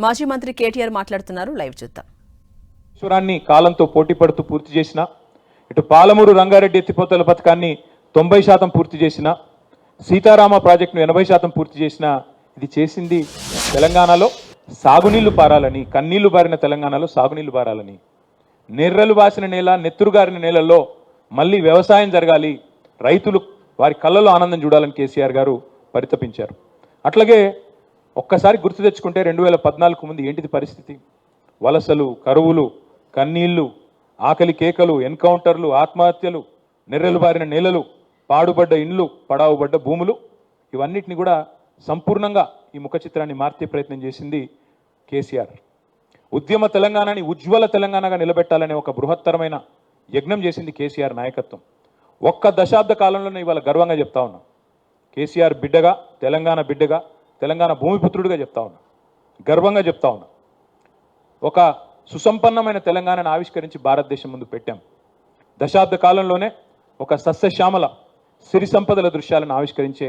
మాజీ మంత్రి కేటీఆర్ మాట్లాడుతున్నారు, లైవ్ చూద్దాం. ఈశ్వరాన్ని కాలంతో పోటీ పడుతూ పూర్తి చేసిన, ఇటు పాలమూరు రంగారెడ్డి ఎత్తిపోతల పథకాన్ని 90% పూర్తి చేసిన, సీతారామ ప్రాజెక్టును 80% పూర్తి చేసిన, ఇది చేసింది తెలంగాణలో సాగునీళ్లు పారాలని, కన్నీళ్లు బారిన తెలంగాణలో సాగునీళ్లు పారాలని, నెర్రలు బాసిన నేల, నెత్తురు గారిన నేలల్లో మళ్ళీ వ్యవసాయం జరగాలి, రైతులు వారి కళ్ళలో ఆనందం చూడాలని కేసీఆర్ గారు పరితపించారు. అట్లాగే ఒక్కసారి గుర్తు తెచ్చుకుంటే 2014 ముందు ఏంటిది పరిస్థితి? వలసలు, కరువులు, కన్నీళ్లు, ఆకలి కేకలు, ఎన్కౌంటర్లు, ఆత్మహత్యలు, నెర్రెలు బారిన నేలలు, పాడుబడ్డ ఇండ్లు, పడావుబడ్డ భూములు, ఇవన్నిటిని కూడా సంపూర్ణంగా ఈ ముఖ చిత్రాన్ని మార్చే ప్రయత్నం చేసింది కేసీఆర్. ఉద్యమ తెలంగాణని ఉజ్వల తెలంగాణగా నిలబెట్టాలనే ఒక బృహత్తరమైన యజ్ఞం చేసింది కేసీఆర్ నాయకత్వం. ఒక్క దశాబ్ద కాలంలోనే ఇవాళ గర్వంగా చెప్తా ఉన్నా, కేసీఆర్ బిడ్డగా, తెలంగాణ బిడ్డగా, తెలంగాణ భూమిపుత్రుడిగా చెప్తా ఉన్నా, గర్వంగా చెప్తా ఉన్నా. ఒక సుసంపన్నమైన తెలంగాణను ఆవిష్కరించి భారతదేశం ముందు పెట్టాం. దశాబ్ద కాలంలోనే ఒక సస్యశ్యామల సిరి సంపదల దృశ్యాలను ఆవిష్కరించే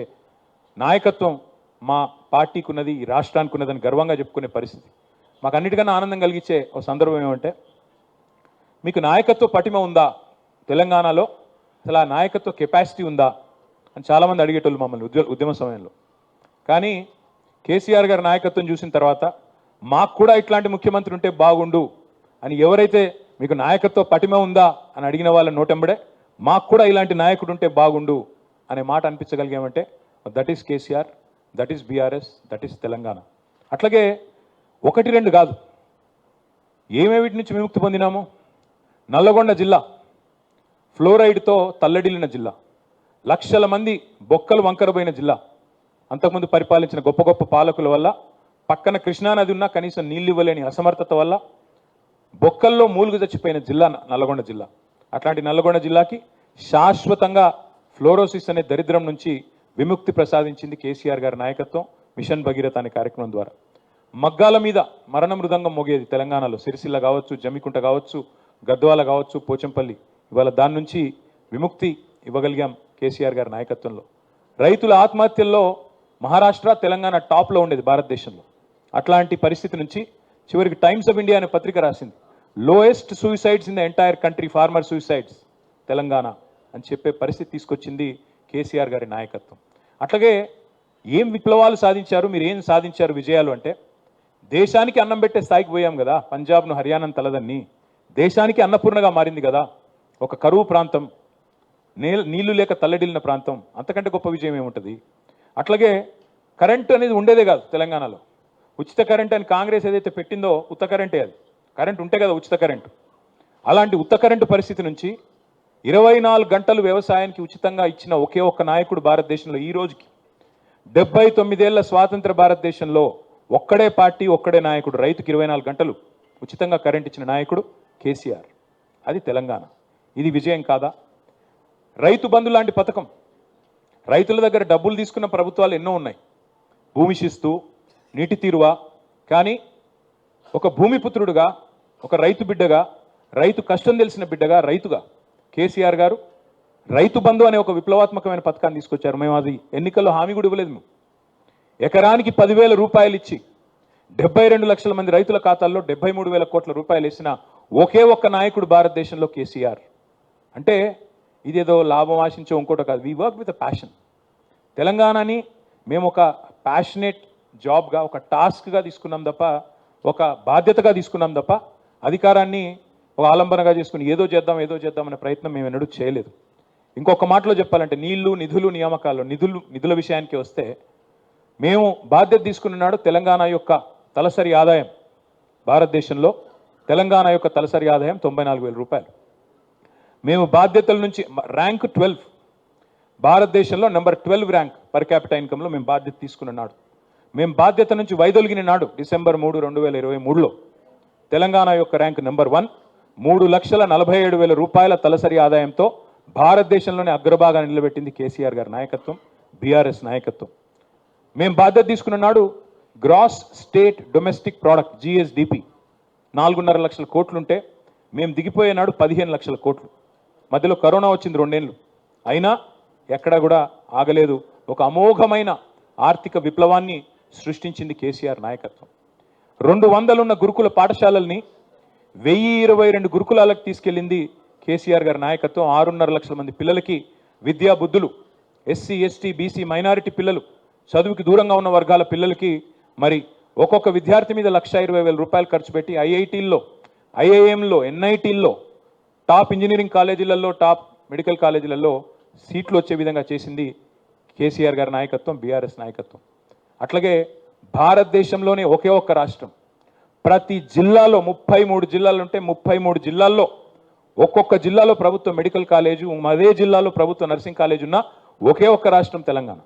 నాయకత్వం మా పార్టీకి ఉన్నది, ఈ రాష్ట్రానికి ఉన్నదని గర్వంగా చెప్పుకునే పరిస్థితి. మాకు అన్నిటికన్నా ఆనందం కలిగించే ఒక సందర్భం ఏమంటే, మీకు నాయకత్వ పటిమ ఉందా తెలంగాణలో, అసలు ఆ నాయకత్వ కెపాసిటీ ఉందా అని చాలామంది అడిగేటోళ్ళు మమ్మల్ని ఉద్యమ సమయంలో. కానీ కేసీఆర్ గారి నాయకత్వం చూసిన తర్వాత మాకు కూడా ఇట్లాంటి ముఖ్యమంత్రి ఉంటే బాగుండు అని ఎవరైతే మీకు నాయకత్వ పటిమ ఉందా అని అడిగిన వాళ్ళ నోటెంబడే మాకు కూడా ఇలాంటి నాయకుడు ఉంటే బాగుండు అనే మాట అనిపించగలిగామంటే that is KCR, that is BRS, that is Telangana. అట్లాగే 1-2 కాదు, ఏమేమిటి నుంచి విముక్తి పొందినాము? నల్లగొండ జిల్లా ఫ్లోరైడ్తో తల్లడిల్లిన జిల్లా, లక్షల మంది బొక్కలు వంకరబోయిన జిల్లా, అంతకుముందు పరిపాలించిన గొప్ప గొప్ప పాలకుల వల్ల, పక్కన కృష్ణానది ఉన్నా కనీసం నీళ్ళు ఇవ్వలేని అసమర్థత వల్ల బొక్కల్లో మూలుగు చచ్చిపోయిన జిల్లా నల్లగొండ జిల్లా. అట్లాంటి నల్లగొండ జిల్లాకి శాశ్వతంగా ఫ్లోరోసిస్ అనే దరిద్రం నుంచి విముక్తి ప్రసాదించింది కేసీఆర్ గారి నాయకత్వం, మిషన్ భగీరథ అనే కార్యక్రమం ద్వారా. మగ్గాల మీద మరణ మృదంగం మోగేది తెలంగాణలో, సిరిసిల్ల కావచ్చు, జమ్మికుంట కావచ్చు, గద్వాల కావచ్చు, పోచంపల్లి, ఇవాళ దాని నుంచి విముక్తి ఇవ్వగలిగాం కేసీఆర్ గారి నాయకత్వంలో. రైతుల ఆత్మహత్యల్లో మహారాష్ట్ర, తెలంగాణ టాప్లో ఉండేది భారతదేశంలో. అట్లాంటి పరిస్థితి నుంచి చివరికి టైమ్స్ ఆఫ్ ఇండియా అనే పత్రిక రాసింది, lowest suicides in the entire country, farmer suicides Telangana అని చెప్పే పరిస్థితి తీసుకొచ్చింది కేసీఆర్ గారి నాయకత్వం. అట్లాగే ఏం విప్లవాలు సాధించారు, మీరు ఏం సాధించారు విజయాలు అంటే, దేశానికి అన్నం పెట్టే స్థాయికి పోయాం కదా, పంజాబ్ను హర్యానాను తలదన్ని దేశానికి అన్నపూర్ణగా మారింది కదా ఒక కరువు ప్రాంతం, నీళ్లు లేక తల్లడిల్లిన ప్రాంతం, అంతకంటే గొప్ప విజయం ఏముంటుంది? అట్లాగే కరెంటు అనేది ఉండేదే కాదు తెలంగాణలో, ఉచిత కరెంట్ అని కాంగ్రెస్ ఏదైతే పెట్టిందో ఉత్త కరెంటే, అది కరెంట్ ఉంటే కదా ఉచిత కరెంటు. అలాంటి ఉత్త కరెంటు పరిస్థితి నుంచి 24 గంటలు వ్యవసాయానికి ఉచితంగా ఇచ్చిన ఒకే ఒక్క నాయకుడు భారతదేశంలో ఈ రోజుకి, 79 ఏళ్ల స్వాతంత్ర భారతదేశంలో ఒక్కడే పార్టీ, ఒక్కడే నాయకుడు, రైతుకి 24 గంటలు ఉచితంగా కరెంట్ ఇచ్చిన నాయకుడు కేసీఆర్. అది తెలంగాణ. ఇది విజయం కాదా? రైతు బంధు లాంటి పథకం, రైతుల దగ్గర డబ్బులు తీసుకున్న ప్రభుత్వాలు ఎన్నో ఉన్నాయి, భూమి శిస్తు, నీటి తీరువ. కానీ ఒక భూమిపుత్రుడుగా, ఒక రైతు బిడ్డగా, రైతు కష్టం తెలిసిన బిడ్డగా, రైతుగా కేసీఆర్ గారు రైతు బంధు అనే ఒక విప్లవాత్మకమైన పథకాన్ని తీసుకొచ్చారు. మేము అది ఎన్నికల్లో హామీ కూడా ఇవ్వలేదు. మేము ఎకరానికి 10,000 రూపాయలు ఇచ్చి 72 లక్షల మంది రైతుల ఖాతాల్లో 73,000 కోట్ల రూపాయలు వేసిన ఒకే ఒక్క నాయకుడు భారతదేశంలో కేసీఆర్. అంటే ఇదేదో లాభం ఆశించే ఇంకోటి కాదు, we work with a passion. తెలంగాణని మేము ఒక ప్యాషనేట్ జాబ్గా, ఒక టాస్క్గా తీసుకున్నాం తప్ప, ఒక బాధ్యతగా తీసుకున్నాం తప్ప, అధికారాన్ని ఒక ఆలంబనగా చేసుకుని ఏదో చేద్దాం అనే ప్రయత్నం మేము ఎన్నడూ చేయలేదు. ఇంకొక మాటలో చెప్పాలంటే, నీళ్లు, నిధులు, నియామకాలు, నిధుల విషయానికి వస్తే, మేము బాధ్యత తీసుకున్న నాడు తెలంగాణ యొక్క తలసరి ఆదాయం, భారతదేశంలో తెలంగాణ యొక్క తలసరి ఆదాయం 94,000 రూపాయలు. మేము బాధ్యతల నుంచి ర్యాంక్ 12, భారతదేశంలో నెంబర్ 12 ర్యాంక్ పర్ క్యాపిటల్ ఇన్కంలో మేము బాధ్యత తీసుకున్న నాడు, మేము బాధ్యత నుంచి వైదొలిగిన నాడు డిసెంబర్ 3, 2023లో తెలంగాణ యొక్క ర్యాంక్ నెంబర్ 1, 3,47,000 రూపాయల తలసరి ఆదాయంతో భారతదేశంలోనే అగ్రభాగాన్ని నిలబెట్టింది కేసీఆర్ గారి నాయకత్వం, బీఆర్ఎస్ నాయకత్వం. మేము బాధ్యత తీసుకున్న నాడు gross state domestic product GSDP 4.5 లక్షల కోట్లుంటే, మేము దిగిపోయే నాడు 15 లక్షల కోట్లు. మధ్యలో కరోనా వచ్చింది 2 ఏళ్ళు, అయినా ఎక్కడా కూడా ఆగలేదు. ఒక అమోఘమైన ఆర్థిక విప్లవాన్ని సృష్టించింది కేసీఆర్ నాయకత్వం. 200 ఉన్న గురుకుల పాఠశాలల్ని 1022 గురుకులాలకు తీసుకెళ్ళింది కేసీఆర్ గారి నాయకత్వం. 6.5 లక్షల మంది పిల్లలకి విద్యా బుద్ధులు, ఎస్సీ ఎస్టీ బీసీ మైనారిటీ పిల్లలు, చదువుకి దూరంగా ఉన్న వర్గాల పిల్లలకి మరి ఒక్కొక్క విద్యార్థి మీద 1,20,000 రూపాయలు ఖర్చు పెట్టి ఐఐటీల్లో, ఐఐఎంలో, ఎన్ఐటీల్లో, టాప్ ఇంజనీరింగ్ కాలేజీలలో, టాప్ మెడికల్ కాలేజీలలో సీట్లు వచ్చే విధంగా చేసింది కేసీఆర్ గారి నాయకత్వం, బీఆర్ఎస్ నాయకత్వం. అట్లాగే భారతదేశంలోనే ఒకే ఒక్క రాష్ట్రం, ప్రతి జిల్లాలో 33 జిల్లాలు ఉంటే 33 జిల్లాల్లో ఒక్కొక్క జిల్లాలో ప్రభుత్వ మెడికల్ కాలేజు, అదే జిల్లాలో ప్రభుత్వ నర్సింగ్ కాలేజ్ ఉన్న ఒకే ఒక్క రాష్ట్రం తెలంగాణ.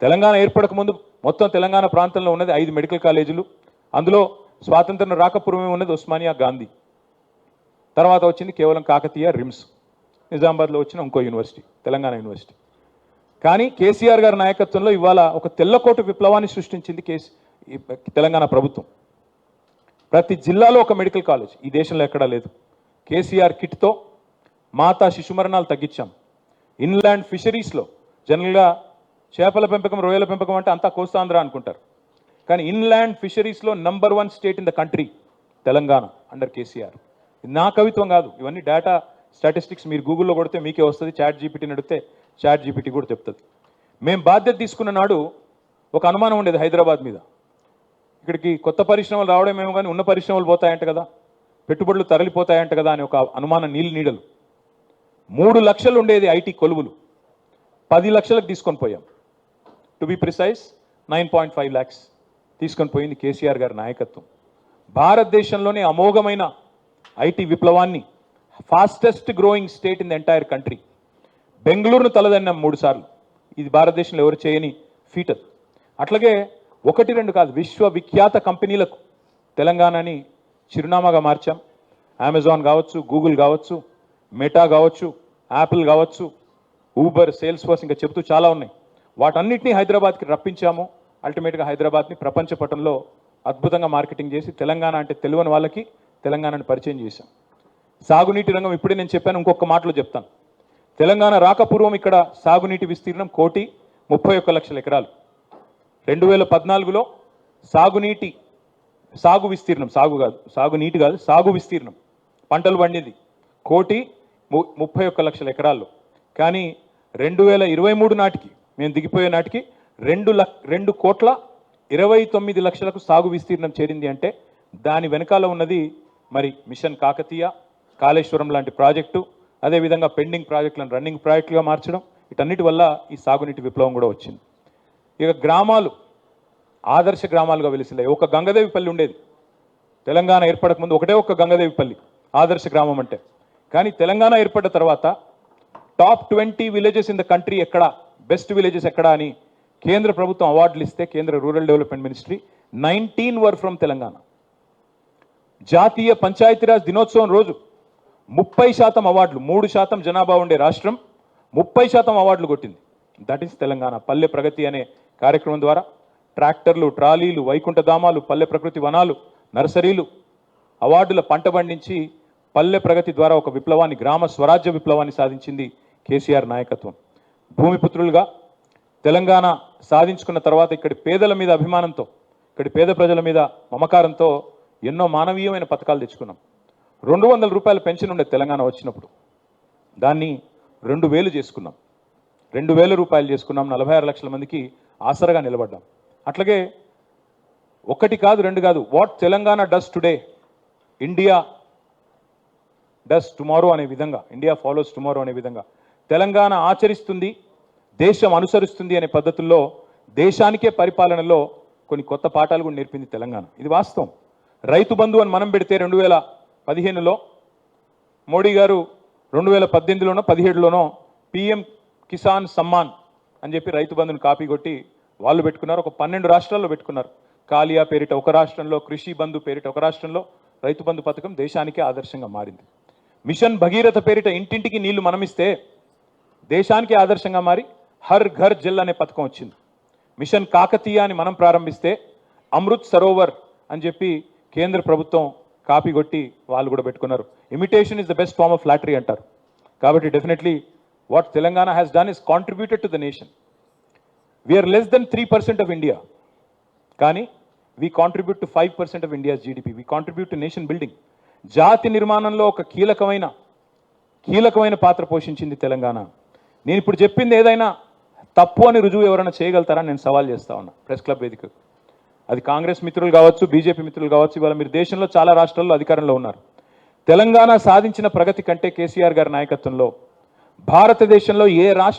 తెలంగాణ ఏర్పడక ముందు మొత్తం తెలంగాణ ప్రాంతంలో ఉన్నది 5 మెడికల్ కాలేజీలు. అందులో స్వాతంత్రం రాకపూర్వమే ఉన్నది ఉస్మానియా, గాంధీ. తర్వాత వచ్చింది కేవలం కాకతీయ, రిమ్స్, నిజామాబాద్లో వచ్చిన ఇంకో యూనివర్సిటీ, తెలంగాణ యూనివర్సిటీ. కానీ కేసీఆర్ గారి నాయకత్వంలో ఇవాళ ఒక తెల్లకోటు విప్లవాన్ని సృష్టించింది తెలంగాణ ప్రభుత్వం. ప్రతి జిల్లాలో ఒక మెడికల్ కాలేజ్ ఈ దేశంలో ఎక్కడా లేదు. కేసీఆర్ కిట్తో మాతా శిశు మరణాలు తగ్గించాం. ఇన్లాండ్ ఫిషరీస్లో జనరల్గా చేపల పెంపకం, రొయ్యల పెంపకం అంటే అంతా కోస్తాంధ్ర అనుకుంటారు. కానీ ఇన్లాండ్ ఫిషరీస్లో number 1 state in the country Telangana under KCR. ఇది నా కవిత్వం కాదు, ఇవన్నీ డేటా స్టాటిస్టిక్స్ మీరు గూగుల్లో కొడితే మీకే వస్తుంది. చాట్ జీపీటీని అడిగితే చాట్ జీపీటీ కూడా చెప్తుంది. మేము బాధ్యత తీసుకున్న నాడు ఒక అనుమానం ఉండేది హైదరాబాద్ మీద. ఇక్కడికి కొత్త పరిశ్రమలు రావడమేమో కానీ ఉన్న పరిశ్రమలు పోతాయంట కదా, పెట్టుబడులు తరలిపోతాయంట కదా అని ఒక అనుమానం నీడలు. 3 లక్షలు ఉండేది ఐటీ కొలువులు, 10 లక్షలకు తీసుకొని పోయాం. టు బి ప్రిసైజ్ 9.5 lakhs తీసుకొని పోయింది కేసీఆర్ గారి నాయకత్వం. భారతదేశంలోనే అమోఘమైన ఐటీ విప్లవాన్ని, fastest growing state in the entire country, బెంగళూరును తలదన్నాం 3 సార్లు. ఇది భారతదేశంలో ఎవరు చేయని ఫీట్. అట్లాగే 1-2 కాదు, విశ్వవిఖ్యాత కంపెనీలకు తెలంగాణని చిరునామాగా మార్చాం. అమెజాన్ కావచ్చు, గూగుల్ కావచ్చు, మెటా కావచ్చు, యాపిల్ కావచ్చు, ఊబర్, సేల్స్ ఫోర్స్, ఇంకా చెబుతూ చాలా ఉన్నాయి. వాటన్నిటినీ హైదరాబాద్కి రప్పించాము. అల్టిమేట్గా హైదరాబాద్ని ప్రపంచ పటంలో అద్భుతంగా మార్కెటింగ్ చేసి తెలంగాణ అంటే తెలియని వాళ్ళకి తెలంగాణని పరిచయం చేశాం. సాగునీటి రంగం ఇప్పుడే నేను చెప్పాను, ఇంకొక మాటలో చెప్తాను. తెలంగాణ రాకపూర్వం ఇక్కడ సాగునీటి విస్తీర్ణం 1,31 లక్షల ఎకరాలు. 2014లో సాగు విస్తీర్ణం, సాగునీటి కాదు, సాగు విస్తీర్ణం పంటలు పండింది 1,31 లక్షల ఎకరాల్లో. కానీ 2023 నాటికి, మేము దిగిపోయే నాటికి 2,29 లక్షలకు సాగు విస్తీర్ణం చేరింది. అంటే దాని వెనకాల ఉన్నది మరి మిషన్ కాకతీయ, కాళేశ్వరం లాంటి ప్రాజెక్టు, అదేవిధంగా పెండింగ్ ప్రాజెక్టులను రన్నింగ్ ప్రాజెక్టులుగా మార్చడం, వీటన్నిటి వల్ల ఈ సాగునీటి విప్లవం కూడా వచ్చింది. ఇక గ్రామాలు ఆదర్శ గ్రామాలుగా వెలిసిల్లాయి. ఒక గంగదేవిపల్లి ఉండేది తెలంగాణ ఏర్పడక ముందు, ఒకటే ఒక్క గంగదేవిపల్లి ఆదర్శ గ్రామం అంటే. కానీ తెలంగాణ ఏర్పడ్డ తర్వాత top 20 villages in the country ఎక్కడ, బెస్ట్ విలేజెస్ ఎక్కడ అని కేంద్ర ప్రభుత్వం అవార్డులు ఇస్తే, కేంద్ర rural development ministry 19 were from Telangana. జాతీయ పంచాయతీరాజ్ దినోత్సవం రోజు 30% అవార్డులు, 3% జనాభా ఉండే రాష్ట్రం 30% అవార్డులు కొట్టింది. That is Telangana. పల్లె ప్రగతి అనే కార్యక్రమం ద్వారా ట్రాక్టర్లు, ట్రాలీలు, వైకుంఠధామాలు, పల్లె ప్రకృతి వనాలు, నర్సరీలు, అవార్డుల పంట పండించి పల్లె ప్రగతి ద్వారా ఒక విప్లవాన్ని, గ్రామ స్వరాజ్య విప్లవాన్ని సాధించింది కేసీఆర్ నాయకత్వం. భూమిపుత్రులుగా తెలంగాణ సాధించుకున్న తర్వాత ఇక్కడి పేదల మీద అభిమానంతో, ఇక్కడి పేద ప్రజల మీద మమకారంతో ఎన్నో మానవీయమైన పథకాలు తెచ్చుకున్నాం. 200 రూపాయల పెన్షన్ ఉండే తెలంగాణ వచ్చినప్పుడు దాన్ని 2,000 చేసుకున్నాం. 2,000 రూపాయలు చేసుకున్నాం. 46 లక్షల మందికి ఆసరగా నిలబడ్డాం. అట్లాగే 1 కాదు 2 కాదు, what Telangana does today India does tomorrow అనే విధంగా, ఇండియా ఫాలోస్ టుమారో అనే విధంగా తెలంగాణ ఆచరిస్తుంది, దేశం అనుసరిస్తుంది అనే పద్ధతుల్లో దేశానికే పరిపాలనలో కొన్ని కొత్త పాఠాలు కూడా నేర్పింది తెలంగాణ. ఇది వాస్తవం. రైతు బంధు అని మనం పెడితే 2015లో మోడీ గారు 2018లోనో 17లోనో PM కిసాన్ సమ్మాన్ అని చెప్పి రైతు బంధుని కాపీ కొట్టి వాళ్ళు పెట్టుకున్నారు. ఒక 12 రాష్ట్రాల్లో పెట్టుకున్నారు. కాలియా పేరిట ఒక రాష్ట్రంలో, కృషి బంధు పేరిట ఒక రాష్ట్రంలో రైతు బంధు పథకం దేశానికే ఆదర్శంగా మారింది. మిషన్ భగీరథ పేరిట ఇంటింటికి నీళ్లు మనమిస్తే దేశానికే ఆదర్శంగా మారి హర్ ఘర్ జల్ అనే పథకం వచ్చింది. మిషన్ కాకతీయ అని మనం ప్రారంభిస్తే అమృత్ సరోవర్ అని చెప్పి కేంద్ర ప్రభుత్వం కాపీ కొట్టి వాళ్ళు కూడా పెట్టుకున్నారు. Imitation is the best form of flattery అంటారు. కాబట్టి definitely what Telangana has done is contributed to the nation. We're less than 3% of India, కానీ we contribute to 5% of India's GDP, we contribute to nation building. జాతి నిర్మాణంలో ఒక కీలకమైన పాత్ర పోషించింది తెలంగాణ. నేను ఇప్పుడు చెప్పింది ఏదైనా తప్పు అని రుజువు ఎవరైనా చేయగలుగుతారా నేను సవాల్ చేస్తా ఉన్నా ప్రెస్ క్లబ్ వేదిక. అది కాంగ్రెస్ మిత్రులు కావచ్చు, బీజేపీ మిత్రులు కావచ్చు, ఇవాళ మీరు దేశంలో చాలా రాష్ట్రాల్లో అధికారంలో ఉన్నారు. తెలంగాణ సాధించిన ప్రగతి కంటే కేసీఆర్ గారి నాయకత్వంలో భారతదేశంలో ఏ రాష్ట్రం